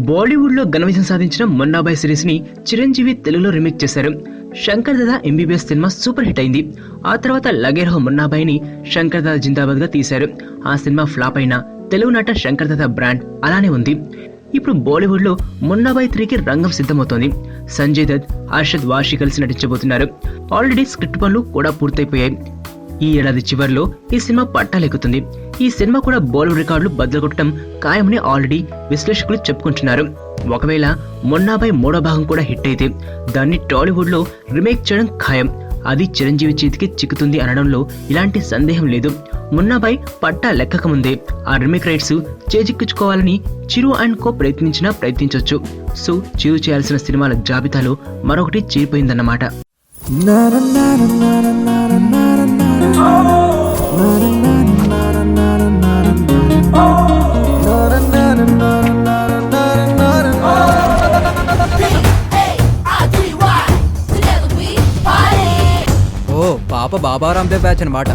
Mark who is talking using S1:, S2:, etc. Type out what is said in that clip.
S1: బాలీవుడ్ లో ఘన విజయం సాధించిన మున్నాబాయ్ సిరీస్ ని చిరంజీవి తెలుగులో రీమేక్ చేశారు. Shankar Dada MBBS cinema super hit అయింది. ఆ తర్వాత లగే రహో మున్నాబాయ్ ని శంకర్ దాదా జిందాబాద్ గా తీశారు. ఆ సినిమా ఫ్లాప్ అయినా తెలుగు నాట శంకర్ దాదా బ్రాండ్ అలానే ఉంది. ఇప్పుడు బాలీవుడ్ లో మున్నాబాయ్ 3కి రంగం సిద్ధమవుతోంది. సంజయ్ దత్, అర్షద్ వాషి కలిసి నటించబోతున్నారు. ఆల్రెడీ స్క్రిప్ట్ పనులు కూడా పూర్తయిపోయాయి. ఈ ఏడాది చివరిలో ఈ సినిమా పట్టాలెక్కుతుంది. ఈ సినిమా కూడా బాలీవుడ్ రికార్డులు బద్దలు కొట్టడం ఖాయమని ఆల్రెడీ విశ్లేషకులు చెప్పుకుంటున్నారు. ఒకవేళ మున్నాబాయ్ 3వ భాగం కూడా హిట్ అయితే దాన్ని టాలీవుడ్ లో రీమేక్ చేయడం ఖాయం. అది చిరంజీవి చేతికి చిక్కుతుంది అనడంలో ఇలాంటి సందేహం లేదు. మున్నాబాయ్ పట్టా లెక్కక ముందే ఆ రీమేక్ రైట్స్ చేజిక్కించుకోవాలని చిరు అండ్ కో ప్రయత్నించొచ్చు. సో చిరు చేయాల్సిన సినిమాల జాబితాలో మరొకటి చేరిపోయిందన్నమాట.
S2: ఓ పాప బాబా రామ్దేవ్ బ్యాచ్ అనమాట.